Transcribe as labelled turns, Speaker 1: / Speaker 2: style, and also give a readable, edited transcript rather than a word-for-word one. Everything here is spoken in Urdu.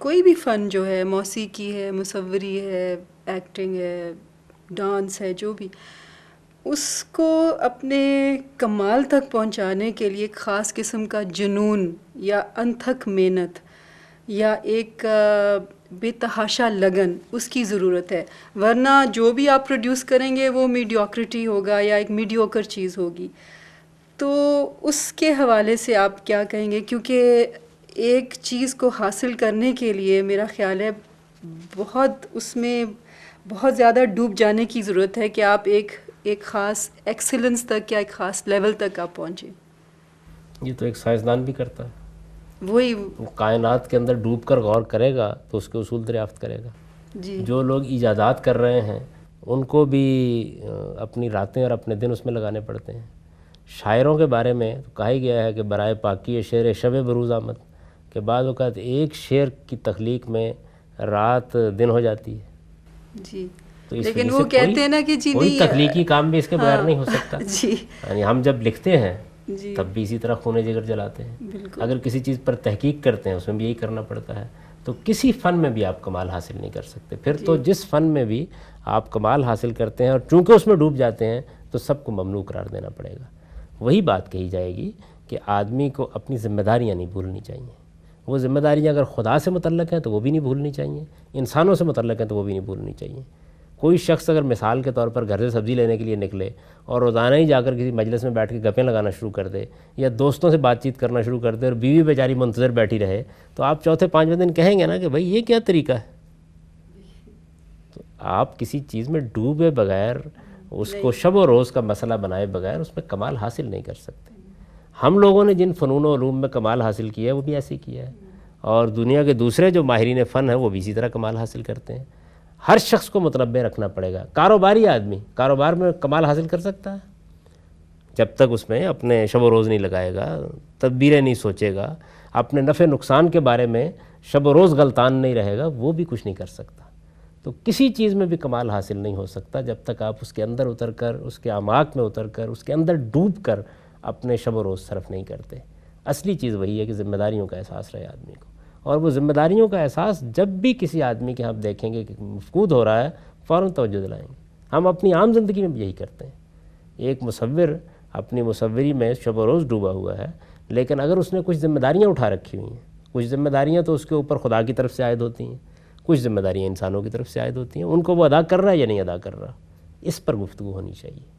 Speaker 1: کوئی بھی فن جو ہے، موسیقی ہے، مصوری ہے، ایکٹنگ ہے، ڈانس ہے، جو بھی، اس کو اپنے کمال تک پہنچانے کے لیے ایک خاص قسم کا جنون یا انتھک محنت یا ایک بے تحاشا لگن اس کی ضرورت ہے، ورنہ جو بھی آپ پروڈیوس کریں گے وہ میڈیوکریٹی ہوگا یا ایک میڈیوکر چیز ہوگی۔ تو اس کے حوالے سے آپ کیا کہیں گے؟ کیونکہ ایک چیز کو حاصل کرنے کے لیے میرا خیال ہے بہت اس میں بہت زیادہ ڈوب جانے کی ضرورت ہے کہ آپ ایک خاص ایکسلنس تک یا ایک خاص لیول تک آپ پہنچیں۔
Speaker 2: یہ تو ایک سائنسدان بھی کرتا ہے،
Speaker 1: وہی
Speaker 2: وہ کائنات کے اندر ڈوب کر غور کرے گا تو اس کے اصول دریافت کرے گا۔
Speaker 1: جی
Speaker 2: جو لوگ ایجادات کر رہے ہیں ان کو بھی اپنی راتیں اور اپنے دن اس میں لگانے پڑتے ہیں۔ شاعروں کے بارے میں تو کہا ہی گیا ہے کہ برائے پاکی شعر شب بروز آمد، کہ بعض اوقات ایک شعر کی تخلیق میں رات دن ہو جاتی ہے۔
Speaker 1: جی،
Speaker 2: تو اس
Speaker 1: لیکن
Speaker 2: وجہ
Speaker 1: وہ
Speaker 2: سے
Speaker 1: کہتے ہیں نا کہ جی
Speaker 2: کوئی
Speaker 1: نہیں،
Speaker 2: تخلیقی کام بھی اس کے بغیر نہیں ہو سکتا۔
Speaker 1: جی
Speaker 2: یعنی ہم جب لکھتے ہیں
Speaker 1: جی
Speaker 2: تب بھی اسی طرح خون جگر جلاتے ہیں،
Speaker 1: بالکل،
Speaker 2: اگر کسی چیز پر تحقیق کرتے ہیں اس میں بھی یہی کرنا پڑتا ہے۔ تو کسی فن میں بھی آپ کمال حاصل نہیں کر سکتے، پھر تو جس فن میں بھی آپ کمال حاصل کرتے ہیں اور چونکہ اس میں ڈوب جاتے ہیں تو سب کو ممنوع قرار دینا پڑے گا۔ وہی بات کہی جائے گی کہ آدمی کو اپنی ذمہ داریاں نہیں بھولنی چاہیے۔ وہ ذمہ داریاں اگر خدا سے متعلق ہیں تو وہ بھی نہیں بھولنی چاہیے، انسانوں سے متعلق ہیں تو وہ بھی نہیں بھولنی چاہیے۔ کوئی شخص اگر مثال کے طور پر گھر سے سبزی لینے کے لیے نکلے اور روزانہ ہی جا کر کسی مجلس میں بیٹھ کے گپیں لگانا شروع کر دے یا دوستوں سے بات چیت کرنا شروع کر دے اور بیوی بیچاری منتظر بیٹھی رہے، تو آپ چوتھے پانچویں دن کہیں گے نا کہ بھائی یہ کیا طریقہ ہے۔ تو آپ کسی چیز میں ڈوبے بغیر، اس کو شب و روز کا مسئلہ بنائے بغیر اس میں کمال حاصل نہیں کر سکتے۔ ہم لوگوں نے جن فنون و علوم میں کمال حاصل کیا ہے وہ بھی ایسے کیا ہے، اور دنیا کے دوسرے جو ماہرین فن ہیں وہ بھی اسی طرح کمال حاصل کرتے ہیں۔ ہر شخص کو متنبع رکھنا پڑے گا۔ کاروباری آدمی کاروبار میں کمال حاصل کر سکتا ہے جب تک اس میں اپنے شب و روز نہیں لگائے گا، تدبیریں نہیں سوچے گا، اپنے نفع نقصان کے بارے میں شب و روز غلطان نہیں رہے گا، وہ بھی کچھ نہیں کر سکتا۔ تو کسی چیز میں بھی کمال حاصل نہیں ہو سکتا جب تک آپ اس کے اندر اتر کر، اس کے اعماق میں اتر کر، اس کے اندر ڈوب کر اپنے شب و روز صرف نہیں کرتے۔ اصلی چیز وہی ہے کہ ذمہ داریوں کا احساس رہے آدمی کو، اور وہ ذمہ داریوں کا احساس جب بھی کسی آدمی کے ہم دیکھیں گے کہ مفقود ہو رہا ہے فوراً توجہ دلائیں گے۔ ہم اپنی عام زندگی میں بھی یہی کرتے ہیں۔ ایک مصور اپنی مصوری میں شب و روز ڈوبا ہوا ہے، لیکن اگر اس نے کچھ ذمہ داریاں اٹھا رکھی ہوئی ہیں، کچھ ذمہ داریاں تو اس کے اوپر خدا کی طرف سے عائد ہوتی ہیں، کچھ ذمہ داریاں انسانوں کی طرف سے عائد ہوتی ہیں، ان کو وہ ادا کر رہا ہے یا نہیں ادا کر رہا، اس پر گفتگو ہونی چاہیے۔